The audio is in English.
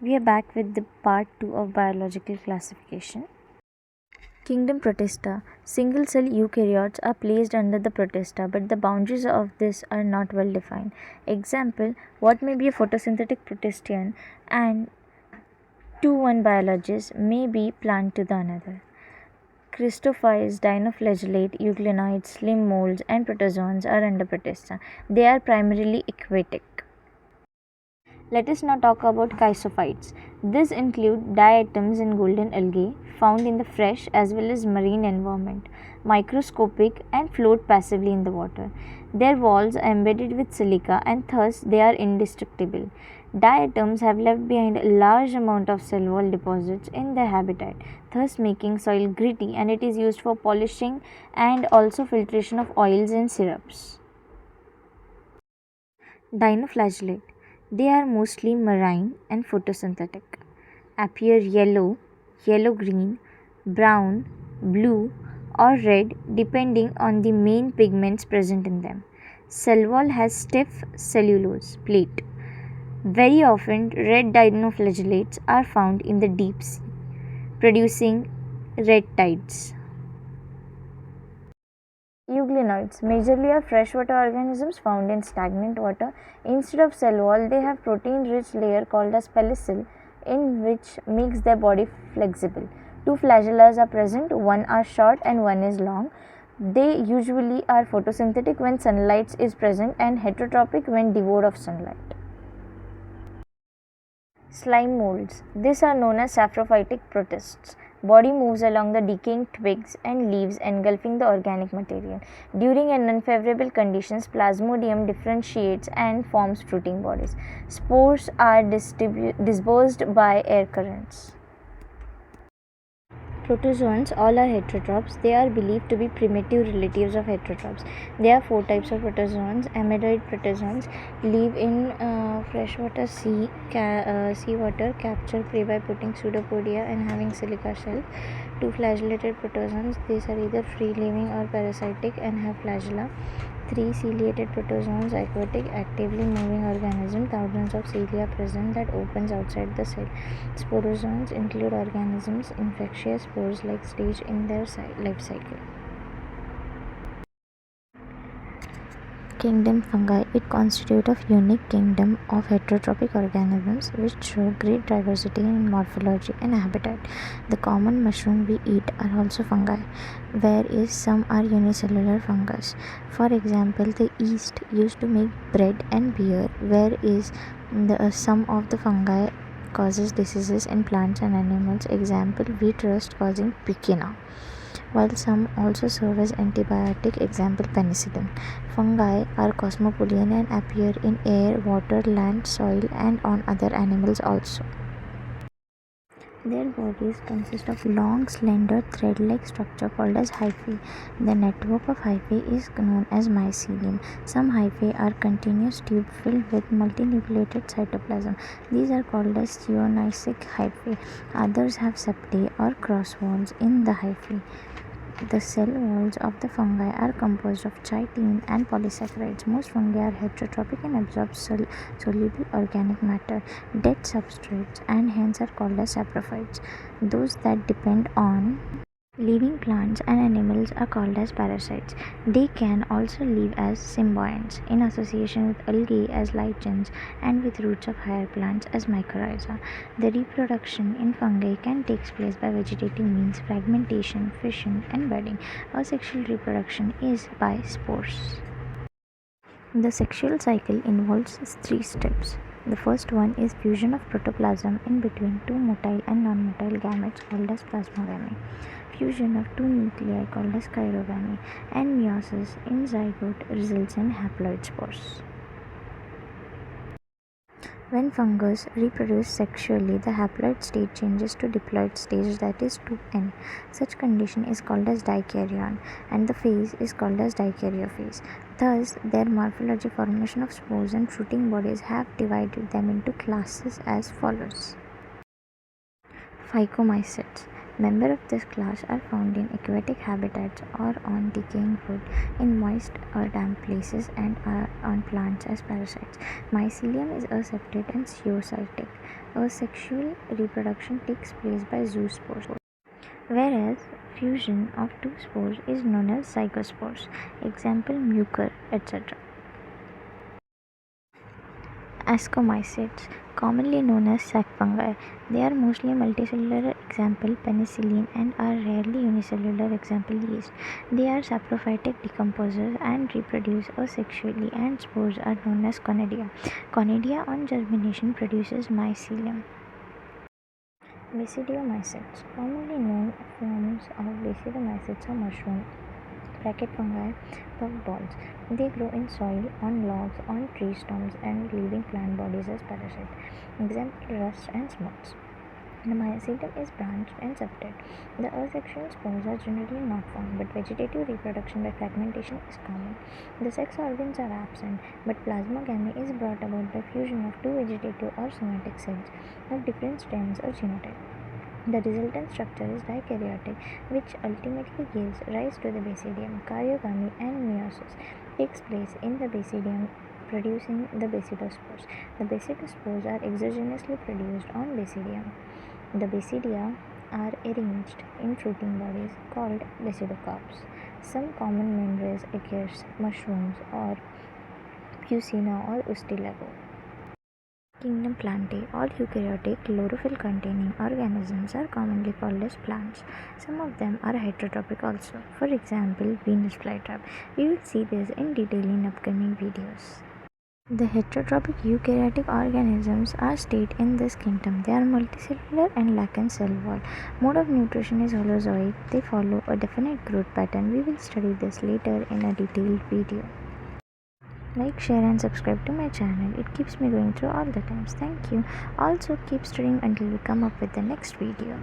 We are back with the part 2 of biological classification. Kingdom Protista. Single cell eukaryotes are placed under the Protista, but the boundaries of this are not well defined. Example, what may be a photosynthetic protistian and to one biologist may be plant to the another. Christophiles, dinoflagellate, euglenoids, slim molds, and protozoans are under Protista. They are primarily aquatic. Let us now talk about chysophytes. These include diatoms in golden algae found in the fresh as well as marine environment, microscopic and float passively in the water. Their walls are embedded with silica and thus they are indestructible. Diatoms have left behind a large amount of cell wall deposits in their habitat, thus making soil gritty, and it is used for polishing and also filtration of oils and syrups. Dinoflagellate. They are mostly marine and photosynthetic. Appear yellow, yellow-green, brown, blue, or red depending on the main pigments present in them. Cell wall has stiff cellulose plate. Very often, red dinoflagellates are found in the deep sea, producing red tides. Euglenoids majorly are freshwater organisms found in stagnant water. Instead of cell wall, they have protein-rich layer called as pellicule, in which makes their body flexible. Two flagellas are present, one are short and one is long. They usually are photosynthetic when sunlight is present and heterotrophic when devoid of sunlight. Slime molds. These are known as saprophytic protists. Body moves along the decaying twigs and leaves engulfing the organic material. During an unfavorable conditions, Plasmodium differentiates and forms fruiting bodies. Spores are dispersed by air currents. Protozoans all are heterotrophs. They are believed to be primitive relatives of heterotrophs. There are 4 types of protozoans. Amidroid protozoans live in freshwater seawater, capture prey by putting pseudopodia and having silica shell. 2 flagellated protozoans. These are either free living or parasitic and have flagella. 3 ciliated protozoans, aquatic, actively moving organism, thousands of cilia present that opens outside the cell. Sporozoans include organisms infectious spores-like stage in their life cycle. Kingdom fungi. It constitutes a unique kingdom of heterotrophic organisms which show great diversity in morphology and habitat. The common mushroom we eat are also fungi, whereas some are unicellular fungus. For example, the yeast used to make bread and beer, whereas some of the fungi causes diseases in plants and animals. Example, wheat rust causing piquina, while some also serve as antibiotic, example penicillin. Fungi are cosmopolitan and appear in air, water, land, soil, and on other animals also. Their bodies consist of long, slender, thread-like structure called as hyphae. The network of hyphae is known as mycelium. Some hyphae are continuous tube filled with multinucleated cytoplasm. These are called as geonoisic hyphae. Others have septae or cross walls in the hyphae. The cell walls of the fungi are composed of chitin and polysaccharides. Most fungi are heterotrophic and absorb soluble organic matter, dead substrates, and hence are called as saprophytes. Those that depend on living plants and animals are called as parasites. They can also live as symbionts in association with algae as lichens and with roots of higher plants as mycorrhiza. The reproduction in fungi can take place by vegetative means, fragmentation, fission, and budding. Asexual reproduction is by spores. The sexual cycle involves 3 steps. The first one is fusion of protoplasm in between 2 motile and non-motile gametes called as plasmogamy, fusion of 2 nuclei called as chirogamy, and meiosis in zygote results in haploid spores. When fungus reproduce sexually, the haploid state changes to diploid stage, that is 2N. Such condition is called as dikaryon, and the phase is called as dikaryophase. Thus, their morphology, formation of spores and fruiting bodies have divided them into classes as follows. Phycomycetes. Members of this class are found in aquatic habitats or on decaying wood, in moist or damp places, and are on plants as parasites. Mycelium is aseptate and zoocytic. Asexual reproduction takes place by zoospores, whereas fusion of two spores is known as zygospores. Example mucor, etc. Ascomycetes, commonly known as sac fungi. They are mostly multicellular, example penicillin, and are rarely unicellular, example yeast. They are saprophytic decomposers and reproduce asexually, and spores are known as conidia. Conidia on germination produces mycelium. Basidiomycetes, commonly known forms of basidiomycetes are mushroom, bracket fungi, puffballs. They grow in soil, on logs, on tree stumps, and leaving plant bodies as parasites. Example rust and smolts. The mycelium is branched and septate. The asexual spores are generally not found, but vegetative reproduction by fragmentation is common. The sex organs are absent, but plasmogamy is brought about by fusion of two vegetative or somatic cells of different strains or genotype. The resultant structure is dikaryotic, which ultimately gives rise to the basidium. Karyogamy and meiosis takes place in the basidium, producing the basidospores. The basidospores are exogenously produced on basidium. The basidia are arranged in fruiting bodies called basidocarps. Some common membranous acarus, mushrooms, or Fucina or Ustilago. Kingdom Plantae, all eukaryotic chlorophyll-containing organisms are commonly called as plants. Some of them are heterotrophic also. For example, Venus flytrap. We will see this in detail in upcoming videos. The heterotrophic eukaryotic organisms are stayed in this kingdom. They are multicellular and lack in cell wall. Mode of nutrition is holozoic. They follow a definite growth pattern. We will study this later in a detailed video. Like, share and subscribe to my channel. It keeps me going through all the times. Thank you. Also keep studying until we come up with the next video.